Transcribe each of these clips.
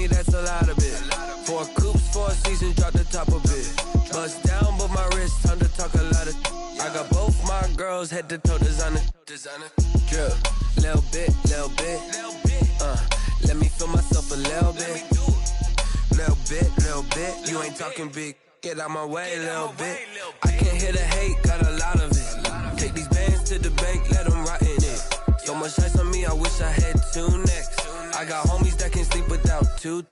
me, that's a lot of it. 4 coops, 4 seasons, drop the top of it. Bust down, but my wrist, time to talk a lot of. I got both my girls, head to toe designer. Drip, little bit. Let me feel myself a little bit. Little bit. You ain't talking big. Get out my way, little bit. I can't hear the hate, got a lot of it. Take these bands to the bank, let them rot in it. So much ice on me, I wish I had 2 necks. I got homies that can sleep without 2.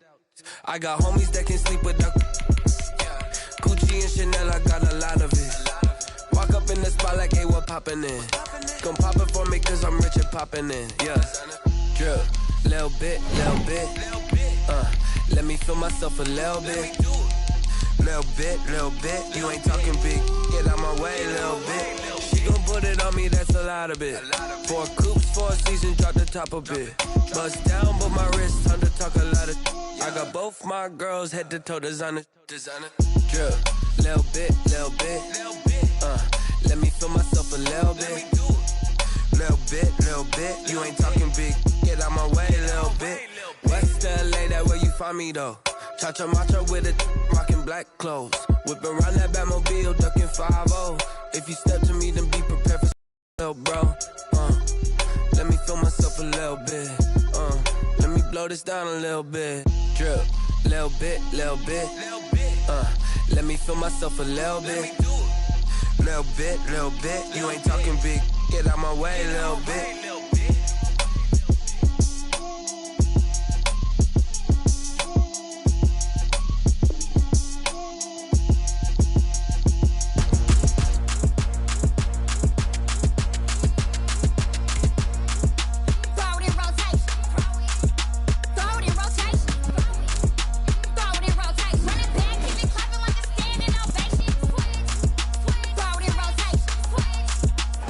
I got homies that can sleep without. Gucci and Chanel, I got a lot of it. Walk up in the spot like, hey, what poppin' in? Gon' pop it for me cause I'm rich and poppin' in. Yeah, drip, little bit. Let me feel myself a little bit. Little bit. You ain't talking big. Get out my way, little bit. She gon' put it on me, that's a lot of it. 4 coops, 4 seasons, drop the top of it. Bust down, but my wrist, time to talk a lot of. I got both my girls, head to toe designer. Drip, little bit. Let me feel myself a little bit. Little bit. You ain't talking big. Get out my way, little bit. West LA, that where you find me though. Cha-cha matcha with it, rockin' black clothes. Whip around that Batmobile, ducking 5-0. If you step to me, then be prepared for little bro. Let me feel myself a little bit. Let me blow this down a little bit. Drip, little bit. Let me feel myself a little bit. Little bit. You ain't talking big. Get out my way, little bit.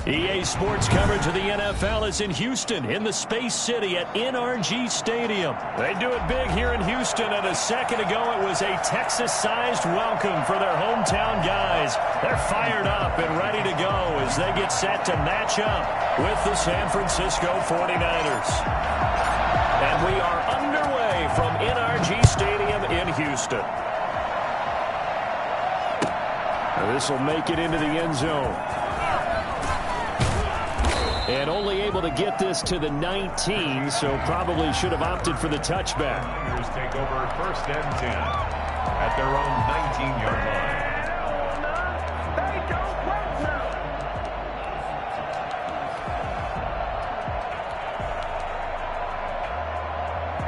EA Sports coverage of the NFL is in Houston, in the Space City at NRG Stadium. They do it big here in Houston, and a second ago it was a Texas-sized welcome for their hometown guys. They're fired up and ready to go as they get set to match up with the San Francisco 49ers. And we are underway from NRG Stadium in Houston. This will make it into the end zone. And only able to get this to the 19, so probably should have opted for the touchback. Tigers take over 1st and 10 at their own 19-yard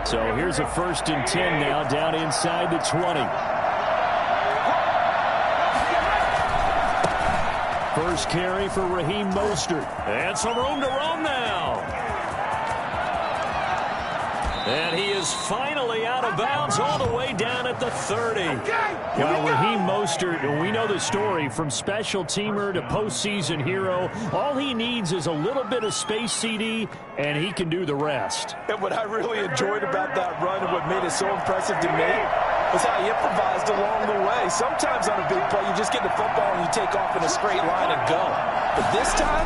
line. So here's a 1st and 10 now, down inside the 20. First carry for Raheem Mostert. And some room to roam now. And he is finally out of bounds all the way down at the 30. Well, Raheem Mostert, we know the story, from special teamer to postseason hero. All he needs is a little bit of space, CD, and he can do the rest. And what I really enjoyed about that run and what made it so impressive to me was how he improvised along the way. Sometimes on a big play, you just get the football and you take off in a straight line and go. But this time,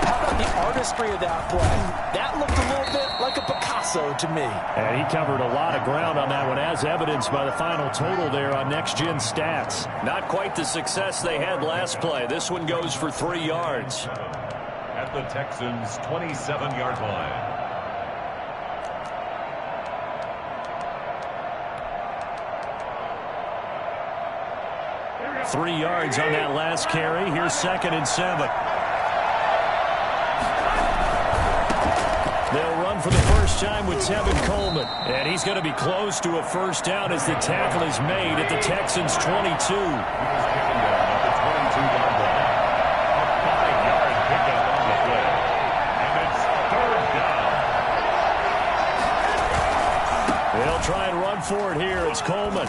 how about the artistry of that play? That looked a little bit like a Picasso to me. And he covered a lot of ground on that one, as evidenced by the final total there on Next Gen Stats. Not quite the success they had last play. This one goes for 3 yards. At the Texans' 27-yard line. 3 yards on that last carry. Here's 2nd and 7. They'll run for the first time with Tevin Coleman. And he's going to be close to a first down as the tackle is made at the Texans' 22. They'll try and run for it here. It's Coleman.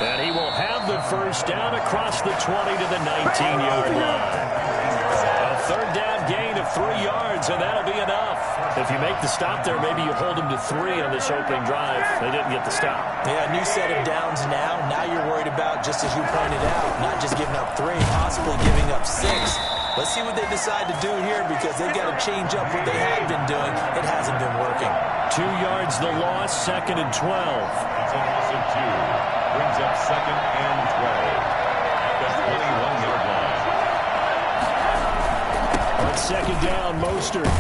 And he will have the first down across the 20 to the 19-yard line. A 3rd down gain of 3 yards, and that'll be enough. If you make the stop there, maybe you hold them to 3 on this opening drive. They didn't get the stop. Yeah, new set of downs now. Now you're worried about, just as you pointed out, not just giving up 3, possibly giving up 6. Let's see what they decide to do here because they've got to change up what they had been doing. It hasn't been working. 2 yards the loss, 2nd and 12. It's a loss of 2. Brings up 2nd and 12. At the 21-yard line. On 2nd down, Mostert.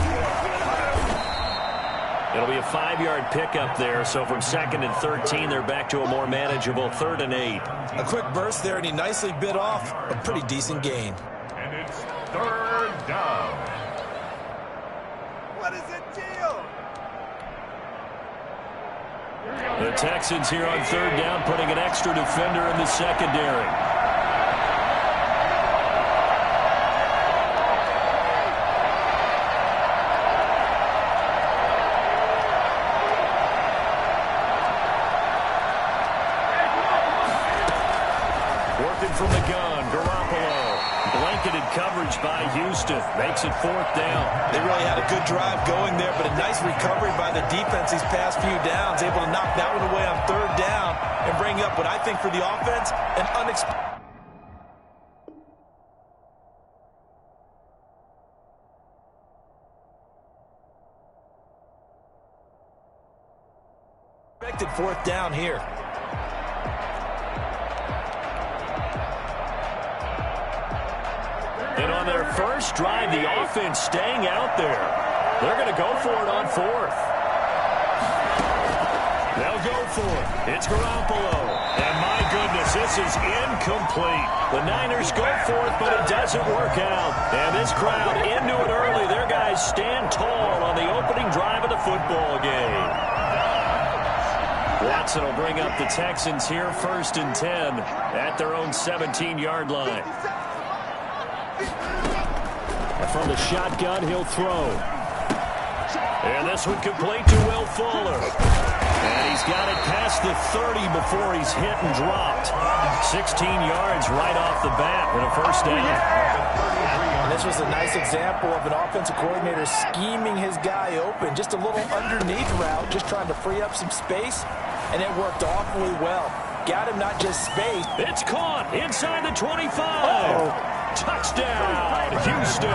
It'll be a 5-yard pickup there, so from 2nd and 13, they're back to a more manageable 3rd and 8. A quick burst there, and he nicely bit off a pretty decent gain. And it's 3rd down. What is the deal? The Texans here on 3rd down, putting an extra defender in the secondary. From the gun, Garoppolo. Blanketed coverage by Houston. Makes it 4th down. They really had a good drive going there, but a nice recovery by the defense these past few downs. Able to knock that one away on 3rd down and bring up what I think for the offense, an unexpected fourth down here. And on their first drive, the offense staying out there. They're going to go for it on 4th. They'll go for it. It's Garoppolo. And my goodness, this is incomplete. The Niners go for it, but it doesn't work out. And this crowd into it early. Their guys stand tall on the opening drive of the football game. Watson will bring up the Texans here, 1st and 10 at their own 17-yard line. From the shotgun, he'll throw. And this one complete to Will Fuller. And he's got it past the 30 before he's hit and dropped. 16 yards right off the bat with a 1st down. And this was a nice example of an offensive coordinator scheming his guy open. Just a little underneath route, just trying to free up some space. And it worked awfully well. Got him not just space. It's caught inside the 25. Touchdown, Houston.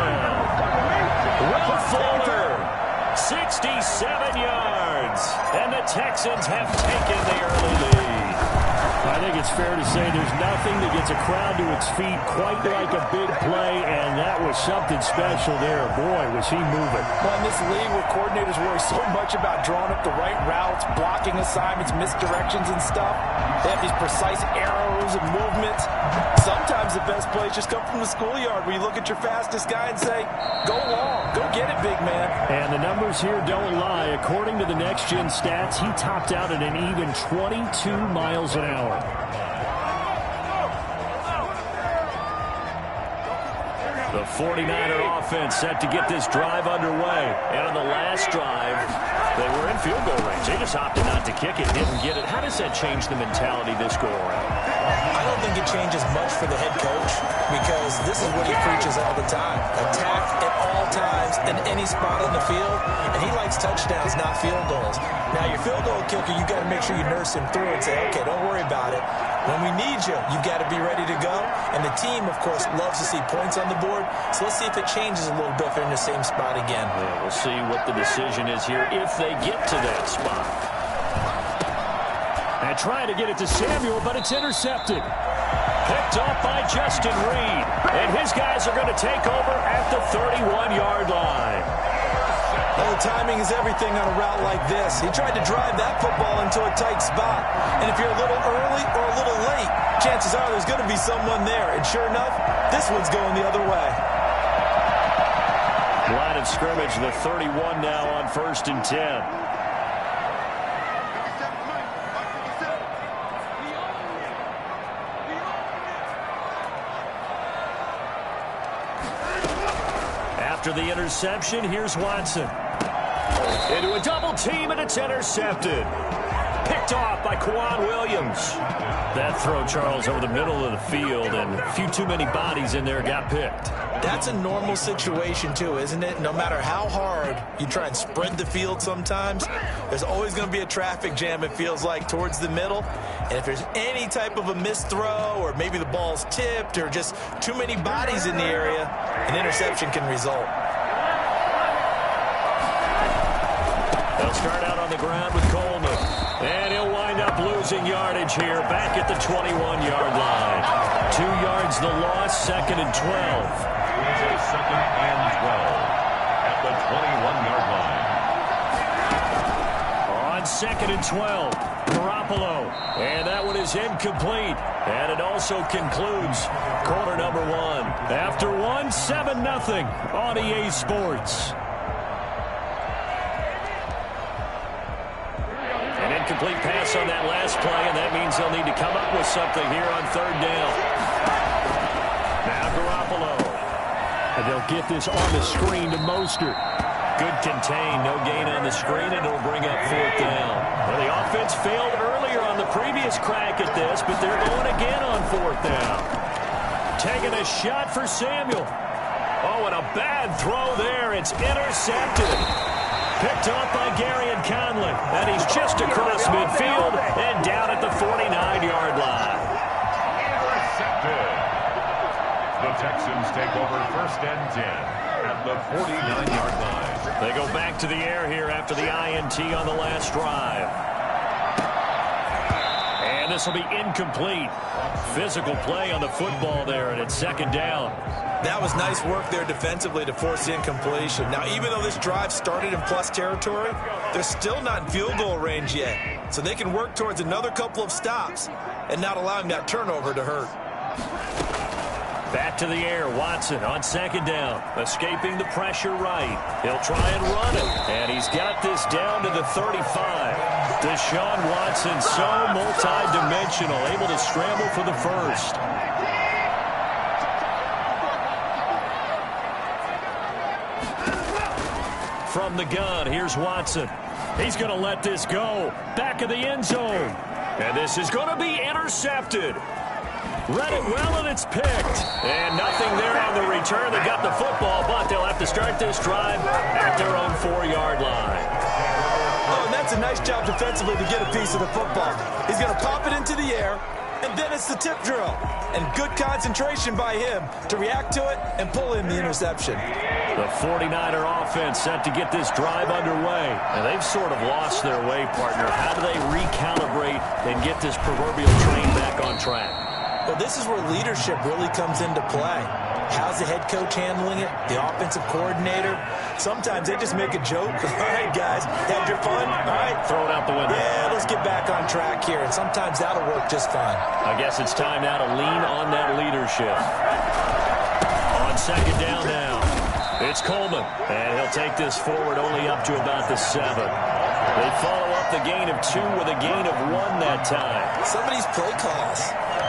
Will Fuller, 67 yards. And the Texans have taken the early lead. I think it's fair to say there's nothing that gets a crowd to its feet quite like a big play, and that was something special there. Boy, was he moving. Well, in this league where coordinators worry so much about drawing up the right routes, blocking assignments, misdirections and stuff, they have these precise arrows and movements. Sometimes the best plays just come from the schoolyard where you look at your fastest guy and say, go long, go get it, big man. And the numbers here don't lie. According to the Next Gen stats, he topped out at an even 22 miles an hour. The 49er offense set to get this drive underway. And on the last drive, they were in field goal range. They just opted not to kick it, didn't get it. How does that change the mentality this go around? I don't think it changes much for the head coach because this is what he preaches all the time. Attack at all times in any spot on the field, and he likes touchdowns, not field goals. Now, your field goal kicker, you got to make sure you nurse him through and say, okay, don't worry about it. When we need you, you've got to be ready to go. And the team, of course, loves to see points on the board. So let's see if it changes a little bit if they're in the same spot again. Yeah, we'll see what the decision is here if they get to that spot. And trying to get it to Samuel, but it's intercepted. Picked off by Justin Reed. And his guys are going to take over at the 31-yard line. Well, the timing is everything on a route like this. He tried to drive that football into a tight spot. And if you're a little early or a little late, chances are there's going to be someone there. And sure enough, this one's going the other way. Line of scrimmage, the 31 now on 1st and 10. After the interception, here's Watson. Into a double team, and it's intercepted. Picked off by Kwan Williams. That throw, Charles, over the middle of the field, and a few too many bodies in there got picked. That's a normal situation too, isn't it? No matter how hard you try and spread the field sometimes, there's always going to be a traffic jam, it feels like, towards the middle. And if there's any type of a missed throw or maybe the ball's tipped or just too many bodies in the area, an interception can result. They'll start out on the ground with Coleman. And he'll wind up losing yardage here back at the 21-yard line. 2 yards the loss, 2nd and 12. It's a 2nd and 12 at the 21-yard line. On 2nd and 12, Garoppolo. And that one is incomplete. And it also concludes quarter number 1. After 1, 7-0 on EA Sports. An incomplete pass on that last play, and that means they'll need to come up with something here on 3rd down. Now Garoppolo. And they'll get this on the screen to Mostert. Good contain, no gain on the screen, and it'll bring up 4th down. Well, the offense failed earlier on the previous crack at this, but they're going again on 4th down. Taking a shot for Samuel. Oh, and a bad throw there. It's intercepted. Picked off by Garyon Conley. And he's just across midfield and down at the 49-yard line. Intercepted. The Texans take over 1st and 10 at the 49-yard line. They go back to the air here after the INT on the last drive. And this will be incomplete. Physical play on the football there, and it's 2nd down. That was nice work there defensively to force the incompletion. Now, even though this drive started in plus territory, they're still not in field goal range yet. So they can work towards another couple of stops and not allowing that turnover to hurt. Back to the air, Watson on 2nd down, escaping the pressure right. He'll try and run it, and he's got this down to the 35. Deshaun Watson, so multi-dimensional, able to scramble for the first. From the gun, here's Watson. He's going to let this go. Back of the end zone. And this is going to be intercepted. Read it well, and it's picked. And nothing there on the return. They got the football, but they'll have to start this drive at their own 4-yard line. Oh, and that's a nice job defensively to get a piece of the football. He's going to pop it into the air, and then it's the tip drill. And good concentration by him to react to it and pull in the interception. The 49er offense set to get this drive underway. And they've sort of lost their way, partner. How do they recalibrate and get this proverbial train back on track? Well, this is where leadership really comes into play. How's the head coach handling it? The offensive coordinator? Sometimes they just make a joke. All right, guys, had your fun? All right. Throw it out the window. Yeah, let's get back on track here. And sometimes that'll work just fine. I guess it's time now to lean on that leadership. On 2nd down now. It's Coleman, and he'll take this forward only up to about the 7. They follow up the gain of 2 with a gain of 1 that time. Some of these play calls,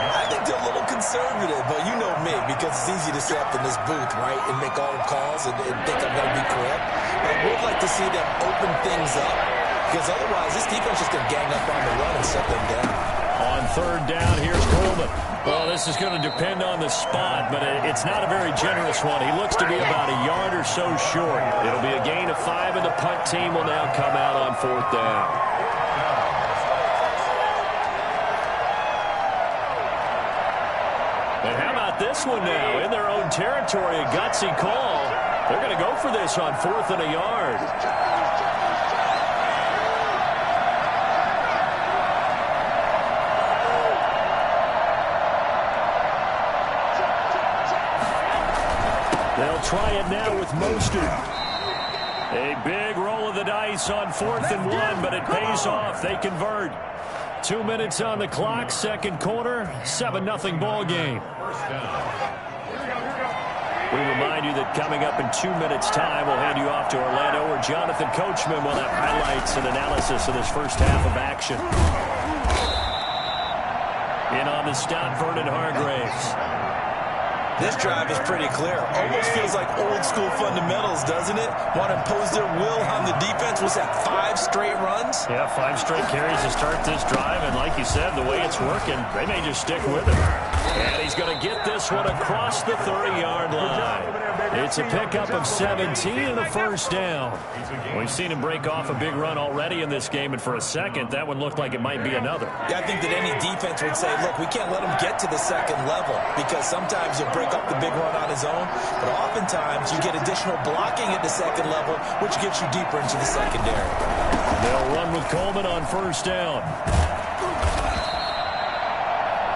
I think they're a little conservative, but you know me, because it's easy to sit up in this booth, right, and make all the calls and think I'm going to be correct. But I would like to see them open things up, because otherwise this defense is going to gang up on the run and shut them down. On 3rd down, here's Coleman. Well, this is going to depend on the spot, but it's not a very generous one. He looks to be about a yard or so short. It'll be a gain of 5, and the punt team will now come out on 4th down. And how about this one now? In their own territory, a gutsy call. They're going to go for this on 4th and a yard. They'll try it now with Mostert. A big roll of the dice on 4th and 1, but it pays off. They convert. 2 minutes on the clock, 2nd quarter, 7-0 ball game. We remind you that coming up in 2 minutes' time, we'll hand you off to Orlando, where Jonathan Coachman will have highlights and analysis of this first half of action. In on the stop, Vernon Hargreaves. This drive is pretty clear. Almost feels like old school fundamentals, doesn't it? Want to impose their will on the defense. Was that 5 straight runs? Yeah, 5 straight carries to start this drive. And like you said, the way it's working, they may just stick with it. And he's going to get this one across the 30-yard line. It's a pickup of 17 and a first down. We've seen him break off a big run already in this game, and for a second, that one looked like it might be another. Yeah, I think that any defense would say, look, we can't let him get to the second level, because sometimes he'll break up the big run on his own, but oftentimes you get additional blocking at the second level, which gets you deeper into the secondary. They'll run with Coleman on first down.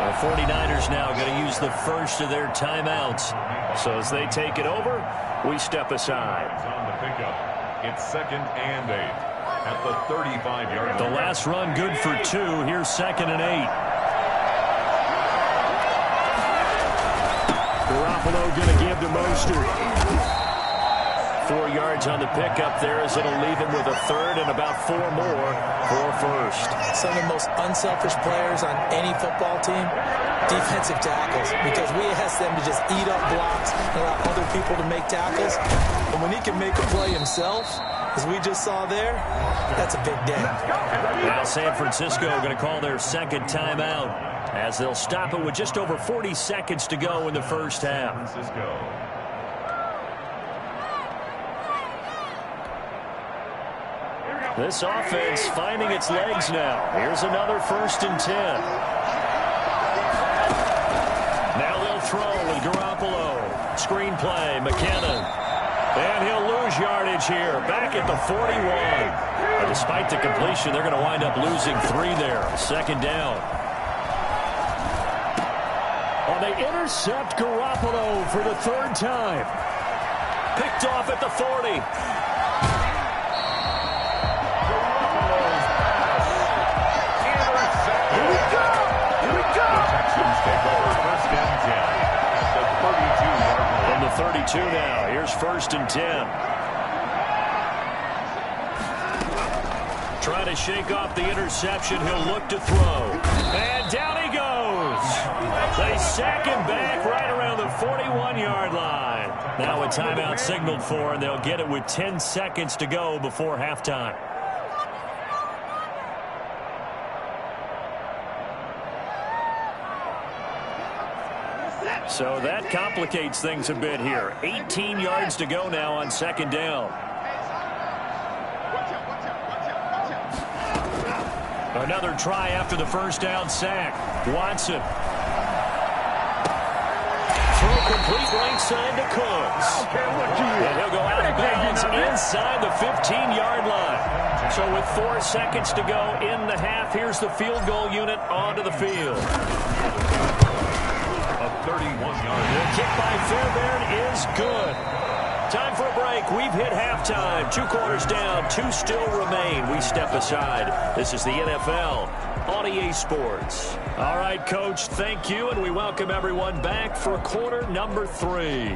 The 49ers now going to use the first of their timeouts. So as they take it over, we step aside. On the pickup, it's 2nd and 8 at the 35-yard line. The last run good for 2. Here's 2nd and 8. Garoppolo going to give to Mostert. 4 yards on the pickup there as it'll leave him with a third and about 4 more for a first. Some of the most unselfish players on any football team, defensive tackles, because we ask them to just eat up blocks and allow other people to make tackles. And when he can make a play himself, as we just saw there, that's a big day. Now San Francisco going to call their second timeout as they'll stop it with just over 40 seconds to go in the first half. This offense finding its legs now. Here's another 1st and 10. Now they'll throw with Garoppolo. Screen play, McKinnon. And he'll lose yardage here. Back at the 41. But despite the completion, they're going to wind up losing 3 there. 2nd down. Oh, they intercept Garoppolo for the 3rd time. Picked off at the 40. From the 32 now, here's 1st and 10. Trying to shake off the interception, he'll look to throw. And down he goes. They sack him back right around the 41-yard line. Now a timeout signaled for, and they'll get it with 10 seconds to go before halftime. So that complicates things a bit here. 18 yards to go now on 2nd down. Another try after the first down sack. Watson. Throw complete right side to Cooks. And he'll go out of bounds inside the 15-yard line. So with 4 seconds to go in the half, here's the field goal unit onto the field. 31-yard. The kick by Fairbairn is good. Time for a break. We've hit halftime. 2 quarters down. 2 still remain. We step aside. This is the NFL on EA Sports. All right, Coach, thank you, and we welcome everyone back for quarter number 3.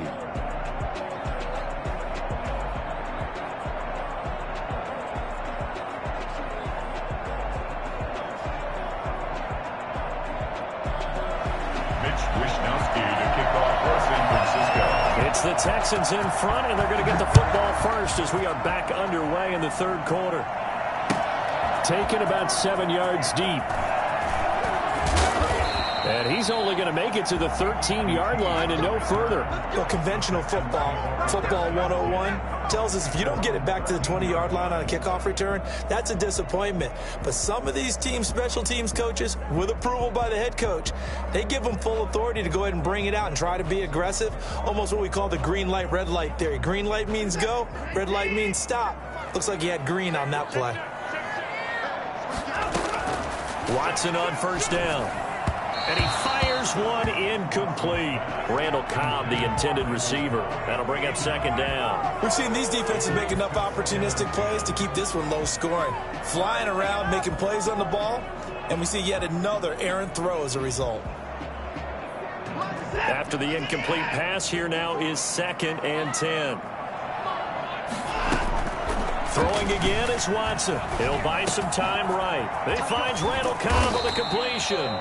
It's the Texans in front, and they're going to get the football first as we are back underway in the 3rd quarter. Taken about 7 yards deep. And he's only going to make it to the 13-yard line and no further. Well, conventional football 101, tells us if you don't get it back to the 20-yard line on a kickoff return, that's a disappointment. But some of these special teams coaches, with approval by the head coach, they give them full authority to go ahead and bring it out and try to be aggressive, almost what we call the green light, red light theory. Green light means go, red light means stop. Looks like he had green on that play. Watson on first down. And he fires one incomplete. Randall Cobb, the intended receiver. That'll bring up 2nd down. We've seen these defenses make enough opportunistic plays to keep this one low scoring. Flying around, making plays on the ball, and we see yet another errant throw as a result. After the incomplete pass, here now is 2nd and 10. Throwing again is Watson. He'll buy some time right. He finds Randall Cobb on the completion.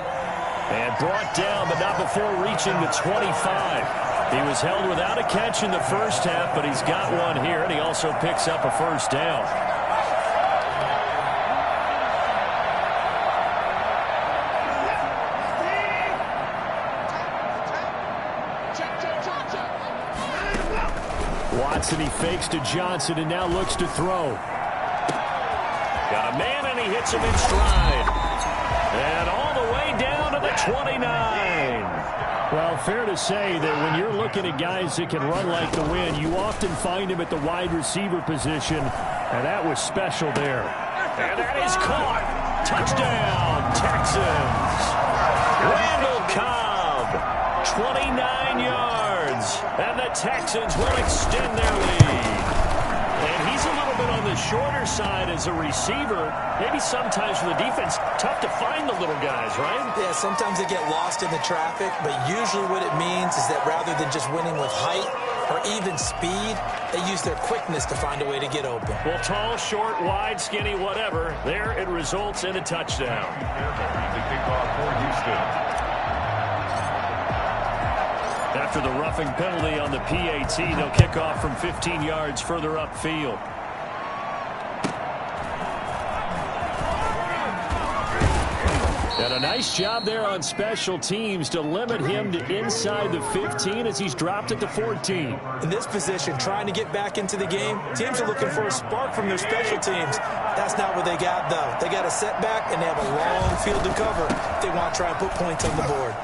And brought down, but not before reaching the 25. He was held without a catch in the first half, but he's got one here, and he also picks up a first down. Watson, he fakes to Johnson and now looks to throw. Got a man and he hits him in stride. And all the way down to the 29. Well, fair to say that when you're looking at guys that can run like the wind, you often find him at the wide receiver position, and that was special there. And that is caught. Touchdown, Texans. Randall Cobb, 29 yards, and the Texans will extend their lead. And he's a little bit on the shorter side as a receiver. Maybe sometimes for the defense, tough to find the little guys, right? Yeah, sometimes they get lost in the traffic, but usually what it means is that rather than just winning with height or even speed, they use their quickness to find a way to get open. Well, tall, short, wide, skinny, whatever, there it results in a touchdown. The kickoff for Houston. After the roughing penalty on the PAT, they'll kick off from 15 yards further upfield. And a nice job there on special teams to limit him to inside the 15 as he's dropped at the 14. In this position, trying to get back into the game, teams are looking for a spark from their special teams. That's not what they got, though. They got a setback, and they have a long field to cover if they want to try and put points on the board.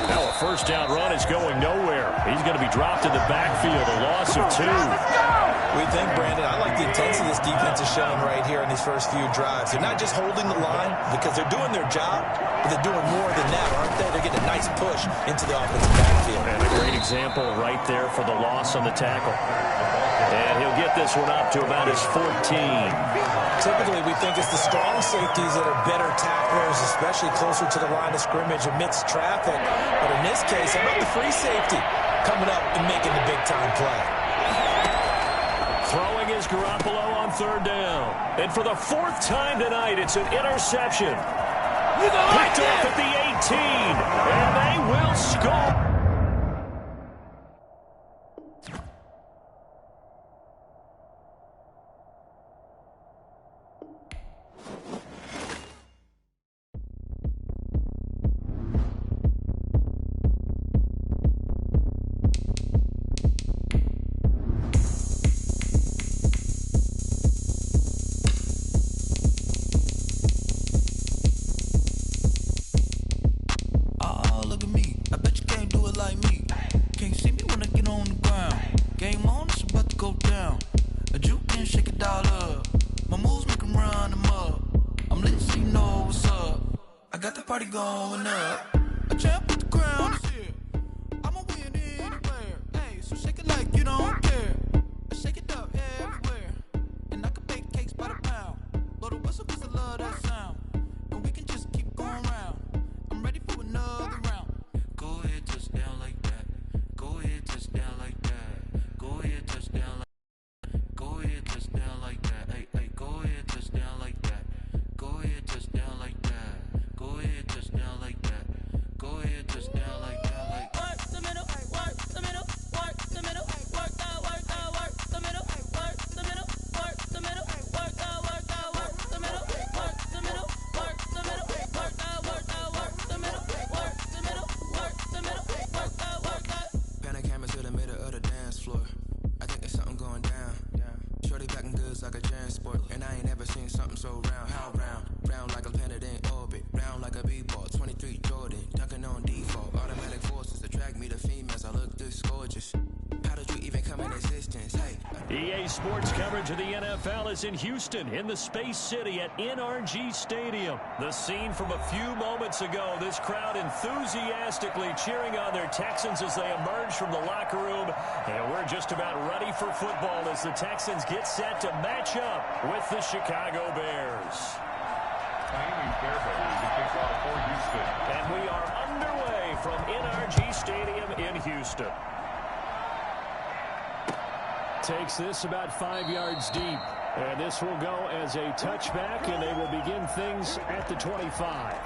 Now a first down run is going nowhere. He's going to be dropped in the backfield, a loss of 2. We think, Brandon, I like the intensity this defense is showing right here in these first few drives. They're not just holding the line because they're doing their job, but they're doing more than that, aren't they? They're getting a nice push into the offensive backfield. And a great example right there for the loss on the tackle. And he'll get this one up to about his 14. Typically, we think it's the strong safeties that are better tacklers, especially closer to the line of scrimmage amidst traffic. But in this case, how about the free safety coming up and making the big-time play? Throwing is Garoppolo on third down. And for the 4th time tonight, it's an interception. Picked off at the 18. And they will score. Going up, a champ with the crown is here. I'ma win anywhere. Hey, so shake it like you don't care. Shake it up everywhere. And I can bake cakes by the pound. Blow the whistle 'cause I love that sound. And we can just keep going round. I'm ready for another round. Go ahead, touch down like that. Go ahead, touch down like that. Go ahead, touch down like that. Go ahead, touch down like that. Hey, hey, go ahead, touch down like that. Go ahead, touch down like that. Go ahead, touch down like that. Go ahead, touch down like that. Like work the middle, work the middle, work the middle, work the middle, work the middle, work the middle, work the middle, work the middle, work the middle, work the middle, work the middle, work the middle, work the. Panic camera to the middle of the dance floor. I think there's something going down. Shorty packing goods like a transport, and I ain't never seen something so round. How round? Round like a planet in orbit, round like a b-ball. 23 Jordan, dunking on default. Automatic forces attract me to females. I look this gorgeous. How did you even come in existence? Hey. EA Sports coverage of the NFL is in Houston, in the Space City at NRG Stadium. The scene from a few moments ago, this crowd enthusiastically cheering on their Texans as they emerge from the locker room. And we're just about ready for football as the Texans get set to match up with the Chicago Bears. Miami Fairbanks to kick off for Houston. And we are underway from NRG Stadium in Houston. Takes this about 5 yards deep. And this will go as a touchback, and they will begin things at the 25.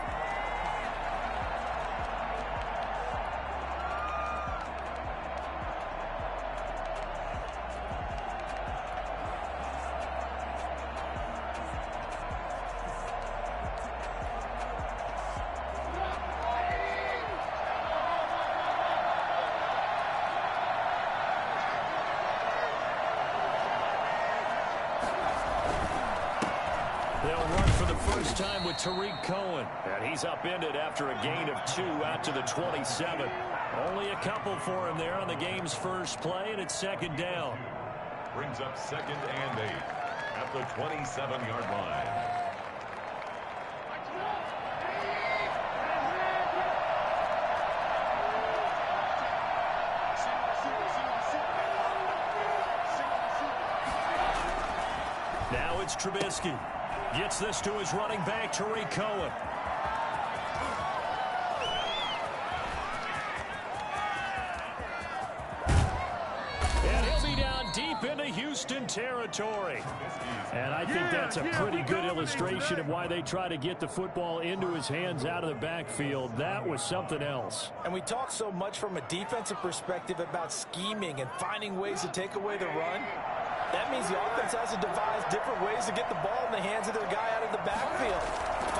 They'll run for the first time with Tariq Cohen. And he's upended after a gain of 2 out to the 27. Only a couple for him there on the game's first play, and it's second down. Brings up 2nd and 8 at the 27-yard line. Now it's Trubisky. Gets this to his running back, Tariq Cohen. And he'll be down deep into Houston territory. And I think that's a pretty good illustration of why they try to get the football into his hands out of the backfield. That was something else. And we talk so much from a defensive perspective about scheming and finding ways to take away the run. That means the offense has to devise different ways to get the ball in the hands of their guy out of the backfield.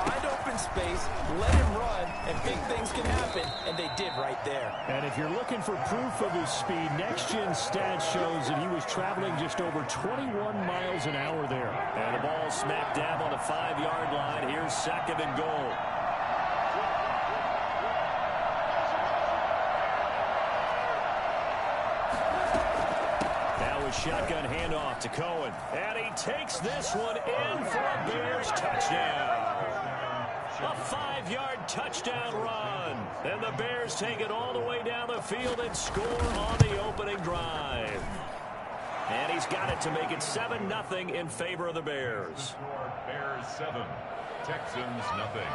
Find open space, let him run, and big things can happen, and they did right there. And if you're looking for proof of his speed, Next Gen Stats shows that he was traveling just over 21 miles an hour there. And the ball smack dab on the 5-yard line. Here's 2nd and goal. Shotgun handoff to Cohen. And he takes this one in for a Bears touchdown. A 5-yard touchdown run. And the Bears take it all the way down the field and score on the opening drive. And he's got it to make it 7-0 in favor of the Bears. Bears 7, Texans nothing.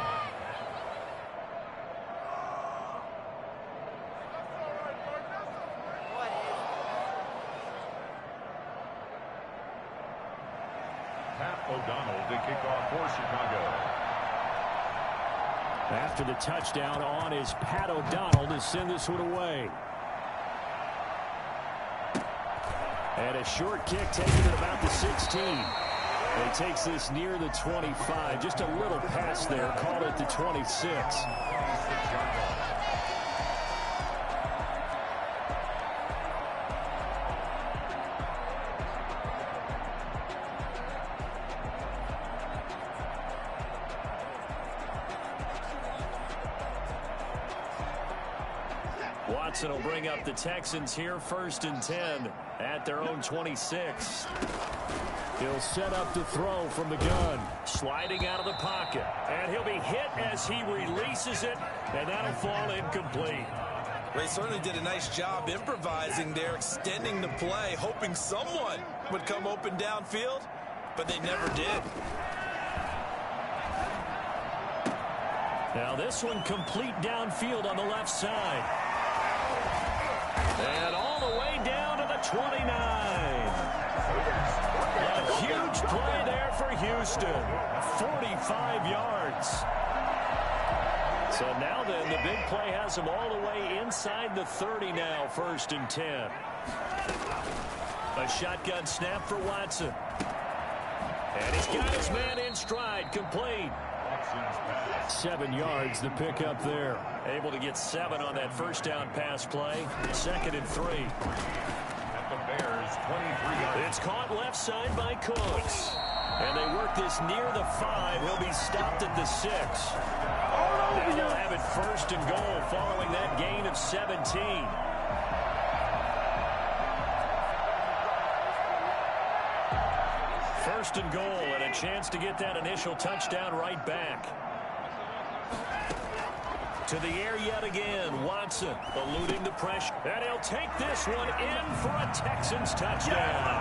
O'Donnell to kick off for Chicago. After the touchdown on is Pat O'Donnell to send this one away. And a short kick taken at about the 16. And he takes this near the 25. Just a little pass there. Called it the 26. Watson will bring up the Texans here 1st and 10 at their own 26. He'll set up the throw from the gun. Sliding out of the pocket. And he'll be hit as he releases it. And that'll fall incomplete. They certainly did a nice job improvising there, extending the play, hoping someone would come open downfield, but they never did. Now this one complete downfield on the left side. And all the way down to the 29. A huge play there for Houston. 45 yards. So now then, the big play has him all the way inside the 30 now, 1st and 10. A shotgun snap for Watson. And he's got his man in stride, complete. 7 yards, the pickup there. Able to get 7 on that first down pass play. 2nd and 3. At the Bears, 23 yards. It's caught left side by Cooks. And they work this near the 5. He'll be stopped at the 6. Now they'll have it 1st and goal following that gain of 17. First and goal, and a chance to get that initial touchdown right back. To the air yet again, Watson eluding the pressure. And he'll take this one in for a Texans touchdown.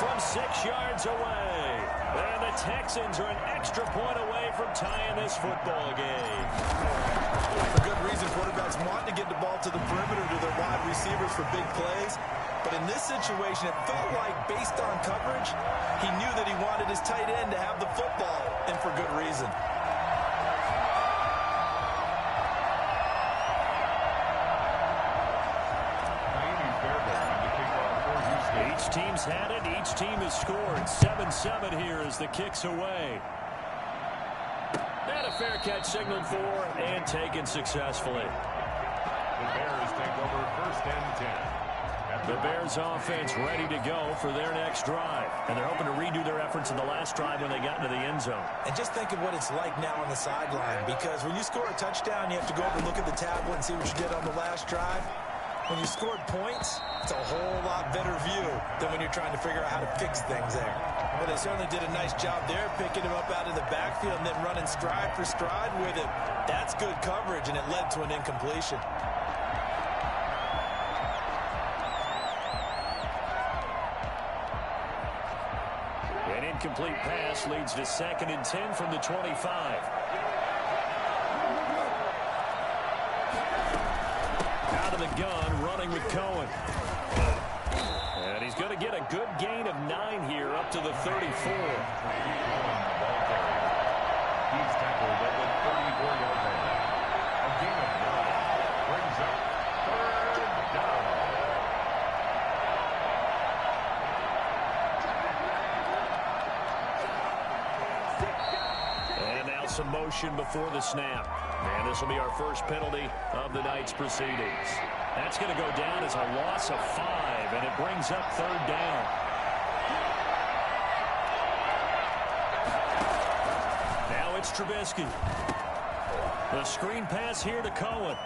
From 6 yards away. And the Texans are an extra point away from tying this football game. For good reason, quarterbacks want to get the ball to the perimeter to their wide receivers for big plays. But in this situation, it felt like, based on coverage, he knew that he wanted his tight end to have the football, and for good reason. Each team's had it. Each team has scored. 7-7 here as the kick's away. And a fair catch signaled for and taken successfully. The Bears take over 1st and 10 The Bears offense ready to go for their next drive. And they're hoping to redo their efforts in the last drive when they got into the end zone. And just think of what it's like now on the sideline, because when you score a touchdown, you have to go over and look at the tablet and see what you did on the last drive. When you scored points, it's a whole lot better view than when you're trying to figure out how to fix things there. Well, they certainly did a nice job there, picking him up out of the backfield and then running stride for stride with it. That's good coverage, and it led to an incompletion. An incomplete pass leads to 2nd and 10 from the 25. Out of the gun, running with Cohen. And he's going to get a good gain of 9 here, up to the 34. He's tackled at the 34-yard line. A gain of 9 brings up 3rd down. And now some motion before the snap. And this will be our first penalty of the night's proceedings. That's going to go down as a loss of 5, and it brings up 3rd down. Now it's Trubisky. The screen pass here to Cohen.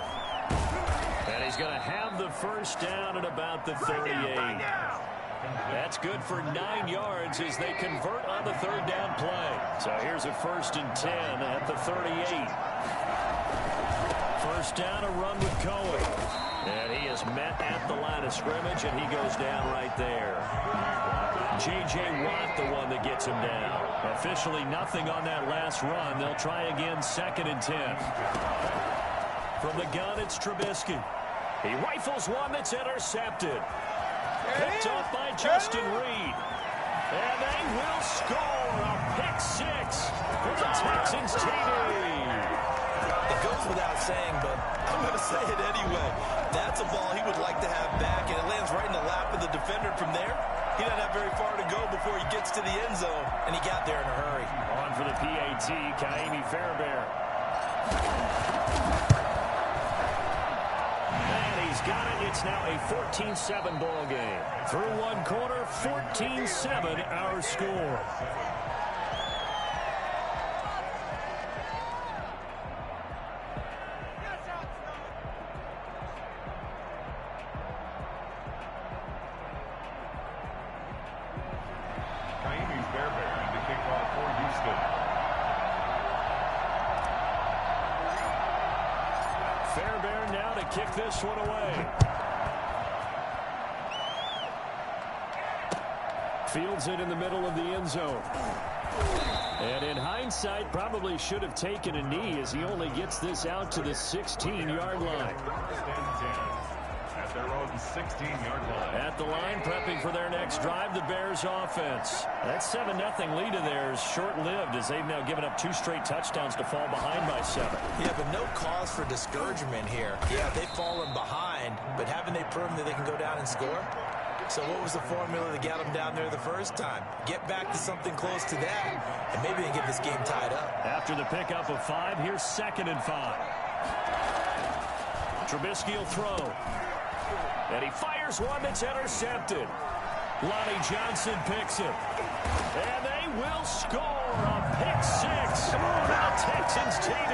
And he's going to have the first down at about the 38. That's good for 9 yards as they convert on the 3rd down play. So here's a 1st and 10 at the 38. First down, a run with Cohen. And he is met at the line of scrimmage, and he goes down right there. J.J. Watt, the one that gets him down. Officially nothing on that last run. They'll try again, 2nd and 10. From the gun, it's Trubisky. He rifles one that's intercepted. Picked off by Justin Reed. And they will score a pick 6 for the Texans TD. It goes without saying, but I'm going to say it anyway. That's a ball he would like to have back, and it lands right in the lap of the defender from there. He doesn't have very far to go before he gets to the end zone, and he got there in a hurry. On for the PAT, Ka'imi Fairbairn. And he's got it. It's now a 14-7 ball game. Through one quarter, 14-7 our score. Ka'imi Fairbairn to kick off for Houston. Fairbairn now to kick this one away. Fields it in the middle of the end zone. And in hindsight, probably should have taken a knee as he only gets this out to the 16-yard line. At their own 16-yard line. At the line, prepping for their next drive, the Bears offense. That 7-0 lead of theirs short-lived as they've now given up 2 straight touchdowns to fall behind by 7. Yeah, but no cause for discouragement here. Yeah, they've fallen behind, but haven't they proven that they can go down and score? So what was the formula that got them down there the first time? Get back to something close to that, and maybe they get this game tied up. After the pickup of 5, here's 2nd and 5. Trubisky will throw. And he fires one that's intercepted. Lonnie Johnson picks it. And they will score a pick 6 for the Texans TD.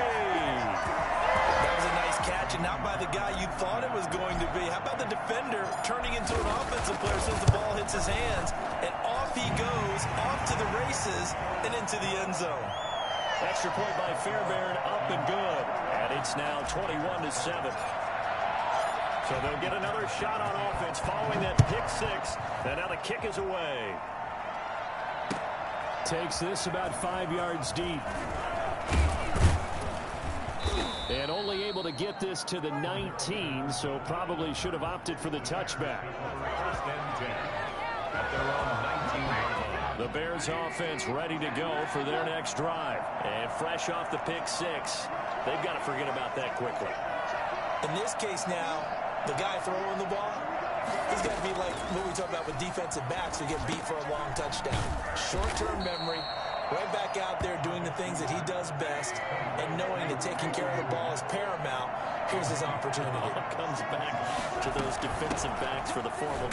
That was a nice catch, and not by the guy you thought it was going to be. How about the defender turning into an offensive player as soon as the ball hits his hands, and off he goes, off to the races, and into the end zone. Extra point by Fairbairn, up and good. And it's now 21-7. So they'll get another shot on offense following that pick 6. And now the kick is away. Takes this about 5 yards deep. And only able to get this to the 19, so probably should have opted for the touchback. 1st and 10. At their own 19-yard line. The Bears offense ready to go for their next drive. And fresh off the pick 6, they've got to forget about that quickly. In this case now, the guy throwing the ball, he's got to be like what we talk about with defensive backs who get beat for a long touchdown. Short-term memory, right back out there doing the things that he does best, and knowing that taking care of the ball is paramount Here's his opportunity. Comes back to those defensive backs for the former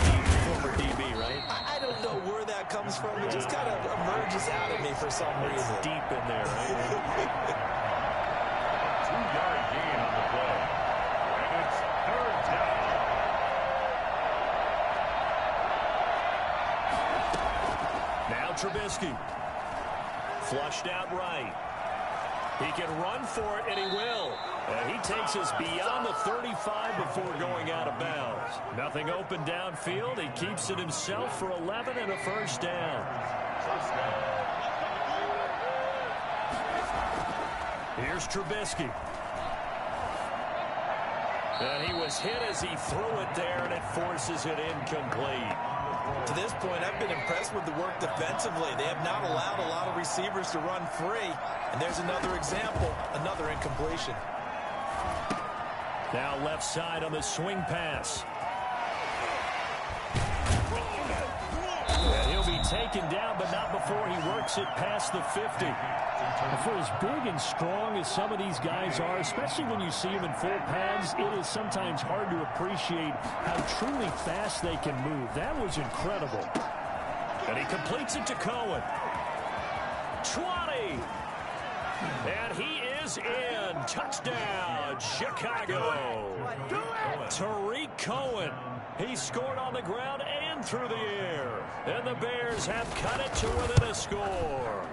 DB, right? I don't know where that comes from. It just kind of emerges out of me for some reason. It's deep in there, right? 2-yard gain on the play. And it's third down. Now Trubisky. Flushed out right. He can run for it, and he will. And he takes us beyond the 35 before going out of bounds. Nothing open downfield. He keeps it himself for 11 and a first down. Here's Trubisky. And he was hit as he threw it there, and it forces it incomplete. To this point, I've been impressed with the work defensively. They have not allowed a lot of receivers to run free. And there's another example, another incompletion. Now left side on the swing pass. And he'll be taken down, but not before he works it past the 50. For as big and strong as some of these guys are, especially when you see them in full pads, it is sometimes hard to appreciate how truly fast they can move. That was incredible. And he completes it to Cohen. 20. And he is in. Touchdown, Chicago. Tariq Cohen. He scored on the ground and through the air. And the Bears have cut it to within a score.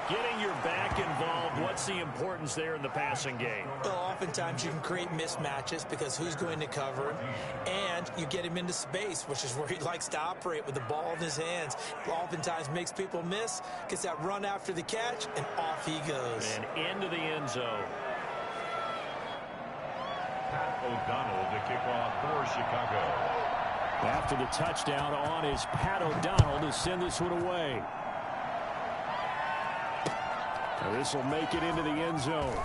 Getting your back involved, what's the importance there in the passing game? Well, oftentimes you can create mismatches because who's going to cover him, and you get him into space, which is where he likes to operate with the ball in his hands. Oftentimes makes people miss, gets that run after the catch, and off he goes. And into the end zone. Pat O'Donnell to kick off for Chicago. After the touchdown on is Pat O'Donnell to send this one away. This will make it into the end zone.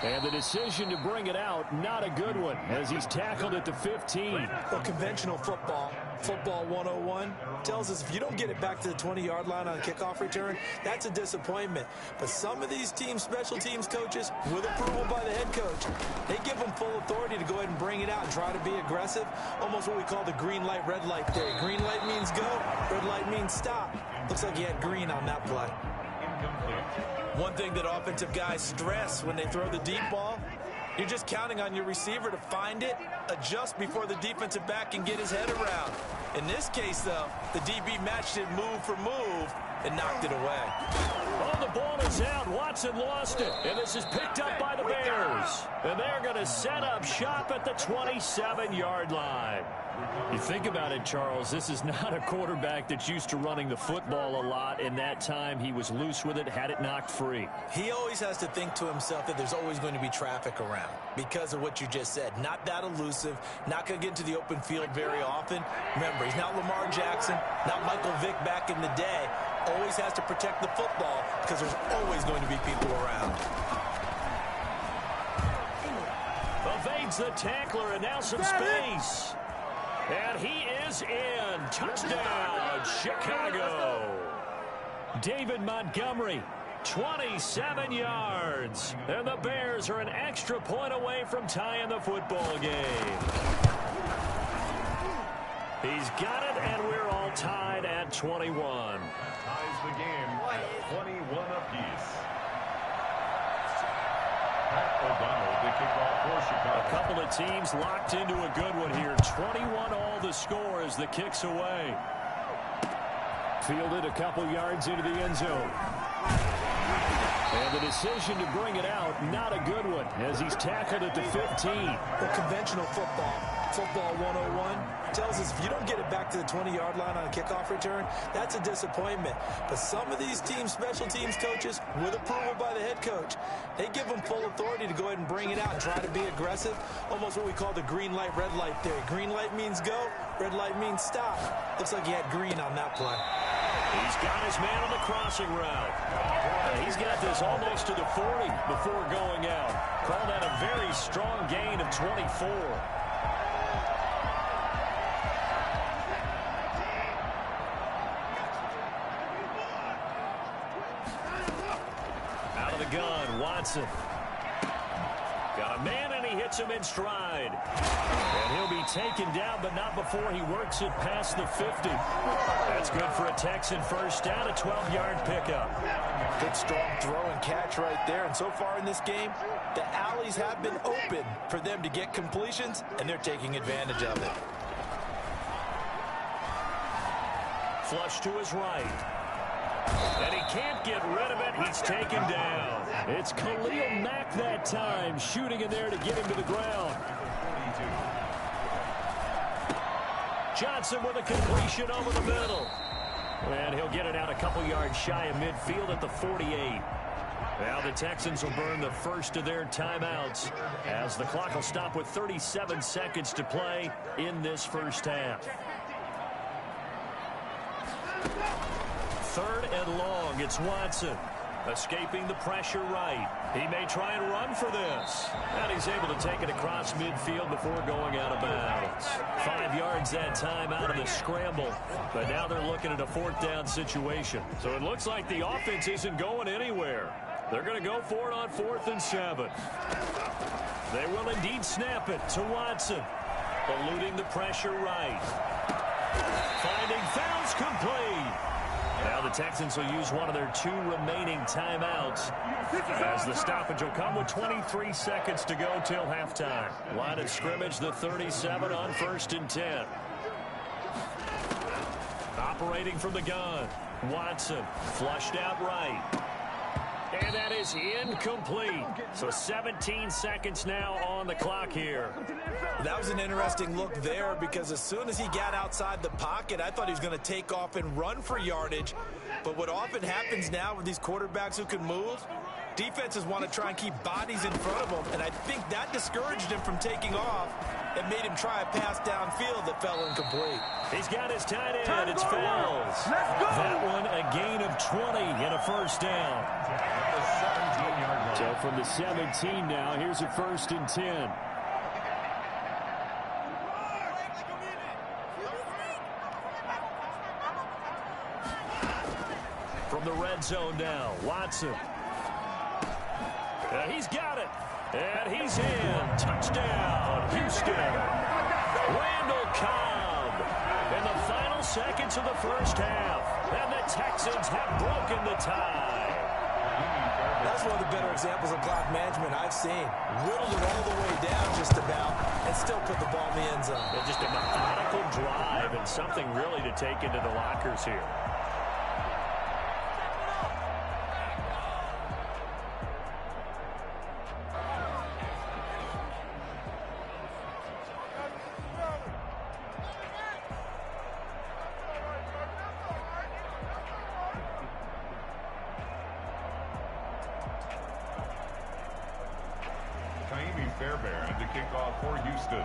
And the decision to bring it out, not a good one, as he's tackled at the 15. Well, conventional football 101, tells us if you don't get it back to the 20-yard line on a kickoff return, that's a disappointment. But some of these teams, special teams coaches, with approval by the head coach, they give them full authority to go ahead and bring it out and try to be aggressive, almost what we call the green light, red light theory. Green light means go, red light means stop. Looks like he had green on that play. One thing that offensive guys stress when they throw the deep ball, you're just counting on your receiver to find it, adjust before the defensive back can get his head around. In this case, though, the DB matched it move for move and knocked it away. Oh, the ball is out. Watson lost it. And this is picked up by the Bears. And they're going to set up shop at the 27-yard line. You think about it, Charles, this is not a quarterback that's used to running the football a lot. In that time, he was loose with it, had it knocked free. He always has to think to himself that there's always going to be traffic around because of what you just said. Not that elusive, not going to get into the open field very often. Remember, he's not Lamar Jackson, not Michael Vick back in the day. Always has to protect the football because there's always going to be people around. Evades the tackler and now some space. And he is in. Touchdown, Chicago. David Montgomery, 27 yards. And the Bears are an extra point away from tying the football game. He's got it, and we're all tied at 21. Ties the game at 21 apiece. Pat O'Donnell to kick off for Chicago. A couple of teams locked into a good one here. 21 all the score as the kick's away. Fielded a couple yards into the end zone. And the decision to bring it out, not a good one, as he's tackled at the 15. Well, conventional football 101, tells us if you don't get it back to the 20-yard line on a kickoff return, that's a disappointment. But some of these teams, special teams coaches, with approval by the head coach, they give them full authority to go ahead and bring it out and try to be aggressive, almost what we call the green light, red light theory. Green light means go, red light means stop. Looks like he had green on that play. He's got his man on the crossing route. And he's got this almost to the 40 before going out. Call that a very strong gain of 24. Out of the gun, Watson. a man, and he hits him in stride. And he'll be taken down, but not before he works it past the 50. That's good for a Texan first down, a 12-yard pickup. Good, strong throw and catch right there. And so far in this game, the alleys have been open for them to get completions, and they're taking advantage of it. Flush to his right. And he can't get rid of it. He's taken down. It's Khalil Mack that time, shooting in there to get him to the ground. Johnson with a completion over the middle. And he'll get it out a couple yards shy of midfield at the 48. Now the Texans will burn the first of their timeouts as the clock will stop with 37 seconds to play in this first half. Third and long, it's Watson. Escaping the pressure right. He may try and run for this. And he's able to take it across midfield before going out of bounds. 5 yards that time out of the scramble. But now they're looking at a fourth down situation. So it looks like the offense isn't going anywhere. They're going to go for it on 4th and 7. They will indeed snap it to Watson. Eluding the pressure right. Finding fouls complete. Now the Texans will use one of their 2 remaining timeouts as the stoppage will come with 23 seconds to go till halftime. Line of scrimmage, the 37 on 1st and 10. Operating from the gun, Watson flushed out right. And that is incomplete. So 17 seconds now on the clock here. That was an interesting look there because as soon as he got outside the pocket, I thought he was going to take off and run for yardage. But what often happens now with these quarterbacks who can move, defenses want to try and keep bodies in front of them. And I think that discouraged him from taking off and made him try a pass downfield that fell incomplete. He's got his tight end. It's Fells. That one a gain of 20 and a first down. So from the 17 now, here's a 1st and 10. From the red zone now, Watson. He's got it. And he's in. Touchdown, Houston. Randall Cobb. In the final seconds of the first half. And the Texans have broken the tie. That's one of the better examples of clock management I've seen. Whittled it all the way down just about and still put the ball in the end zone. And just a methodical drive and something really to take into the lockers here. Fairbairn to kick off for Houston.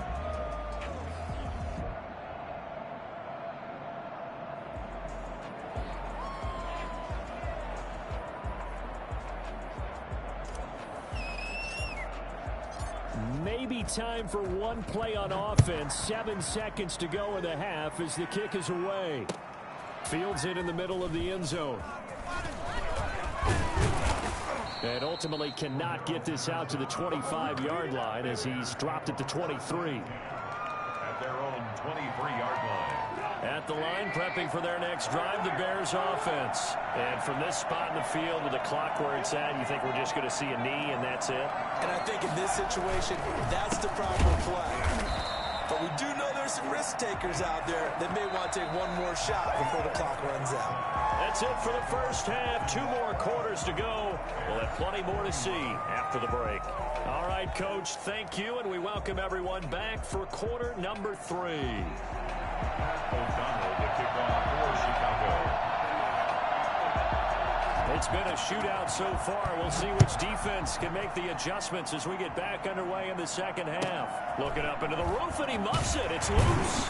Maybe time for one play on offense. 7 seconds to go in the half as the kick is away. Fields it in the middle of the end zone. And ultimately cannot get this out to the 25-yard line as he's dropped it to 23. At their own 23-yard line. At the line, prepping for their next drive, the Bears offense. And from this spot in the field with the clock where it's at, you think we're just going to see a knee and that's it? And I think in this situation, that's the proper play. But we do know there's some risk takers out there that may want to take one more shot before the clock runs out. That's it for the first half. 2 more quarters to go. We'll have plenty more to see after the break. All right, Coach, thank you, and we welcome everyone back for quarter number 3. O'Donnell to kick off for Chicago. It's been a shootout so far. We'll see which defense can make the adjustments as we get back underway in the second half. Looking up into the roof, and he muffs it. It's loose.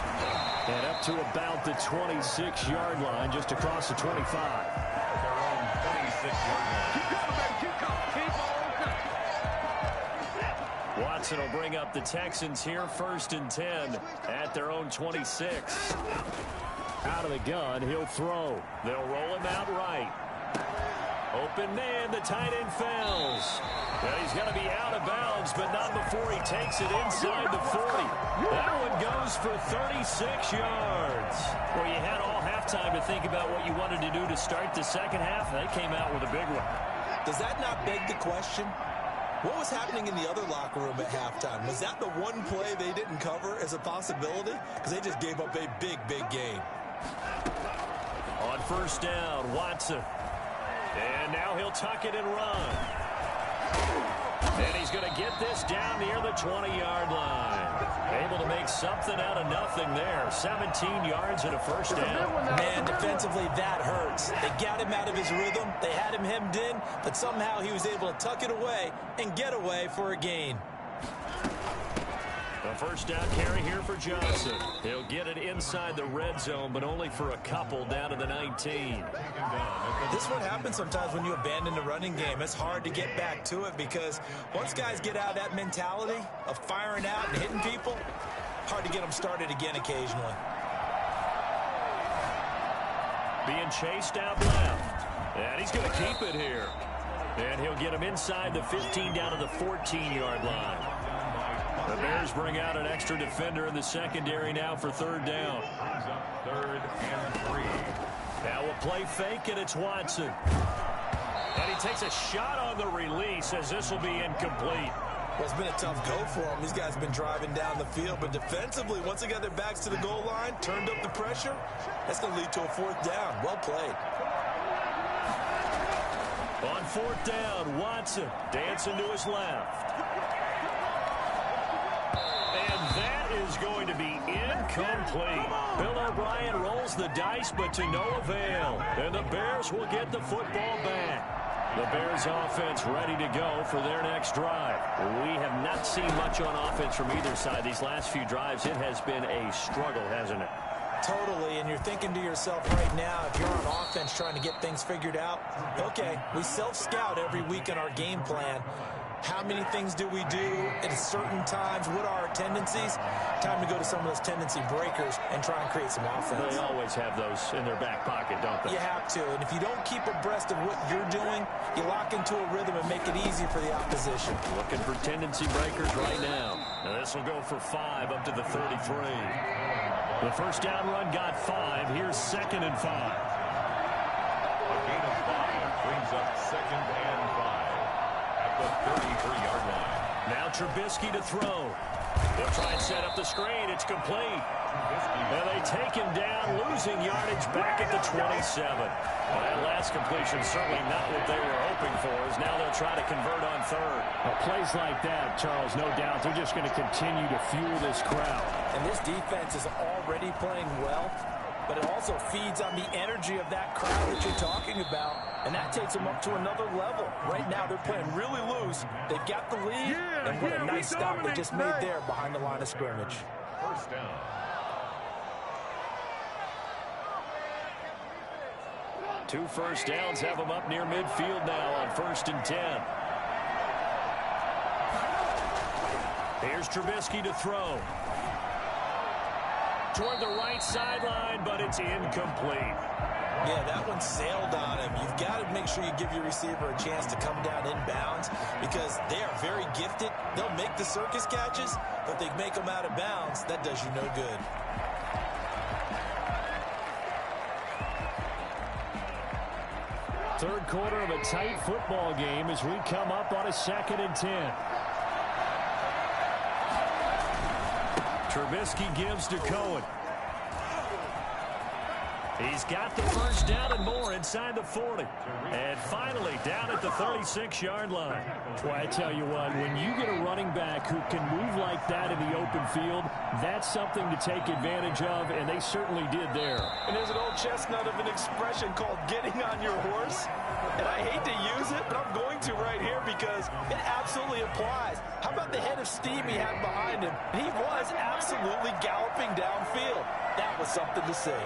And up to about the 26-yard line, just across the 25. Their own 26-yard line. Watson will bring up the Texans here, 1st and 10 at their own 26. Out of the gun, he'll throw. They'll roll him out right. Open man, the tight end fails. Well, he's going to be out of bounds, but not before he takes it inside the 40. That one goes for 36 yards. Well, you had all halftime to think about what you wanted to do to start the second half, and they came out with a big one. Does that not beg the question? What was happening in the other locker room at halftime? Was that the one play they didn't cover as a possibility? Because they just gave up a big, big gain. On first down, Watson. And now he'll tuck it and run. And he's going to get this down near the 20-yard line. Able to make something out of nothing there. 17 yards and a first down. Man, defensively, that hurts. They got him out of his rhythm. They had him hemmed in, but somehow he was able to tuck it away and get away for a gain. A first down carry here for Johnson. He'll get it inside the red zone, but only for a couple down to the 19. This is what happens sometimes when you abandon the running game. It's hard to get back to it because once guys get out of that mentality of firing out and hitting people, hard to get them started again occasionally. Being chased out left. And he's going to keep it here. And he'll get him inside the 15 down to the 14-yard line. The Bears bring out an extra defender in the secondary now for third down. Third and 3. Now we'll play fake, and it's Watson. And he takes a shot on the release as this will be incomplete. Well, it's been a tough go for them. These guys have been driving down the field, but defensively, once they got their backs to the goal line, turned up the pressure, that's going to lead to a fourth down. Well played. On fourth down, Watson dancing to his left. That is going to be incomplete. Bill O'Brien rolls the dice, but to no avail. And the Bears will get the football back. The Bears offense ready to go for their next drive. We have not seen much on offense from either side these last few drives. It has been a struggle, hasn't it? Totally, and you're thinking to yourself right now, if you're on offense trying to get things figured out, okay, we self-scout every week in our game plan. How many things do we do at certain times? What are our tendencies? Time to go to some of those tendency breakers and try and create some offense. They always have those in their back pocket, don't they? You have to. And if you don't keep abreast of what you're doing, you lock into a rhythm and make it easy for the opposition. Looking for tendency breakers right now. Now this will go for 5 up to the 33. The first down run got 5. Here's 2nd and 5. A gain of 5 brings up 2nd and 5. The 33-yard line. Now Trubisky to throw. They'll try and set up the screen. It's complete. And they take him down, losing yardage back at the 27. Well, that last completion certainly not what they were hoping for, as now they'll try to convert on third. Well, plays like that, Charles, no doubt, they're just going to continue to fuel this crowd. And this defense is already playing well, but it also feeds on the energy of that crowd that you're talking about, and that takes them up to another level. Right now, they're playing really loose. They've got the lead, and what a nice stop they just made there behind the line of scrimmage. First down. Two first downs have them up near midfield now on 1st and 10. Here's Trubisky to throw. Toward the right sideline, but it's incomplete. Yeah, that one sailed on him. You've got to make sure you give your receiver a chance to come down inbounds because they are very gifted. They'll make the circus catches, but if they make them out of bounds, that does you no good. Third quarter of a tight football game as we come up on a 2nd and 10. Trubisky gives to Cohen. He's got the first down and more inside the 40. And finally down at the 36-yard line. Well, I tell you what, when you get a running back who can move like that in the open field, that's something to take advantage of, and they certainly did there. And there's an old chestnut of an expression called getting on your horse. And I hate to use it, but I'm going to right here because it absolutely applies. How about the head of steam he had behind him? And he was absolutely galloping downfield. That was something to see.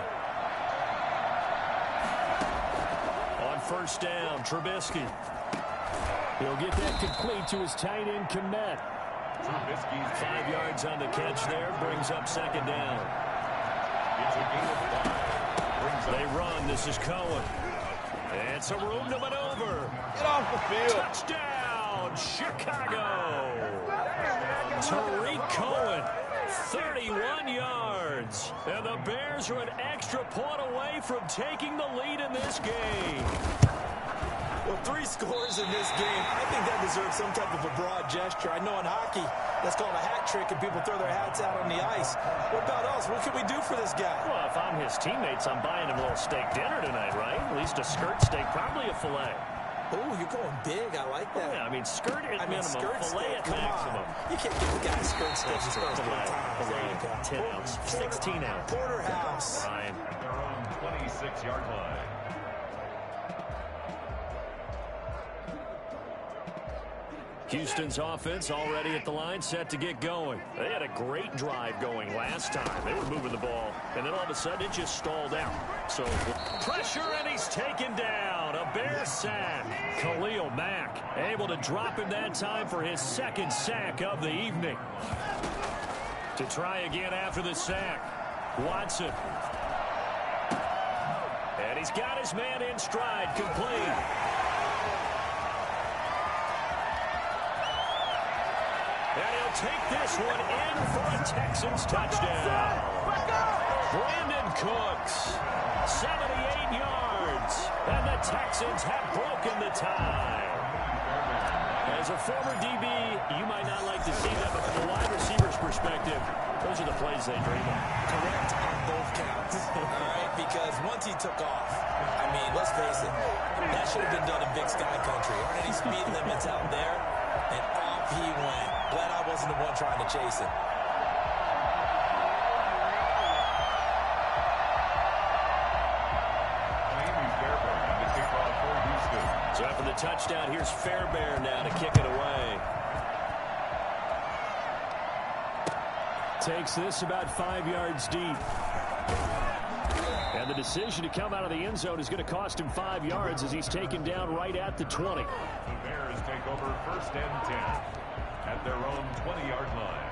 On first down, Trubisky. He'll get that complete to his tight end, Kmet. 5 yards on the catch there, brings up 2nd down. It's a gain of 5. They run. This is Cohen. And some room to maneuver. Get off the field. Touchdown, Chicago. Tariq Cohen, 31 yards. And the Bears are an extra point away from taking the lead in this game. Well, 3 scores in this game. I think that deserves some type of a broad gesture. I know in hockey, that's called a hat trick, and people throw their hats out on the ice. What about us? What can we do for this guy? Well, if I'm his teammates, I'm buying him a little steak dinner tonight, right? At least a skirt steak, probably a filet. Oh, you're going big. I like that. Yeah, I mean, skirt at minimum, filet at maximum. You can't give the guy skirt steak. Filet, 10 ounce, 16 ounce. Porterhouse. Ryan. At their own 26-yard line. Houston's offense already at the line, set to get going. They had a great drive going last time. They were moving the ball, and then all of a sudden it just stalled out. So pressure, and he's taken down. A Bear sack. Khalil Mack able to drop him that time for his 2nd sack of the evening. To try again after the sack, Watson. And he's got his man in stride, complete. And he'll take this one in for a Texans touchdown. Brandon Cooks, 78 yards. And the Texans have broken the tie. As a former DB, you might not like to see that, but from a wide receiver's perspective, those are the plays they dream of. Correct on both counts. All right, because once he took off, I mean, let's face it, that should have been done in Big Sky Country. Aren't any speed limits out there? And off he went. Glad I wasn't the one trying to chase him. So after the touchdown, here's Fairbairn now to kick it away. Takes this about 5 yards deep. And the decision to come out of the end zone is going to cost him 5 yards as he's taken down right at the 20. The Bears take over 1st and 10 at their own 20-yard line.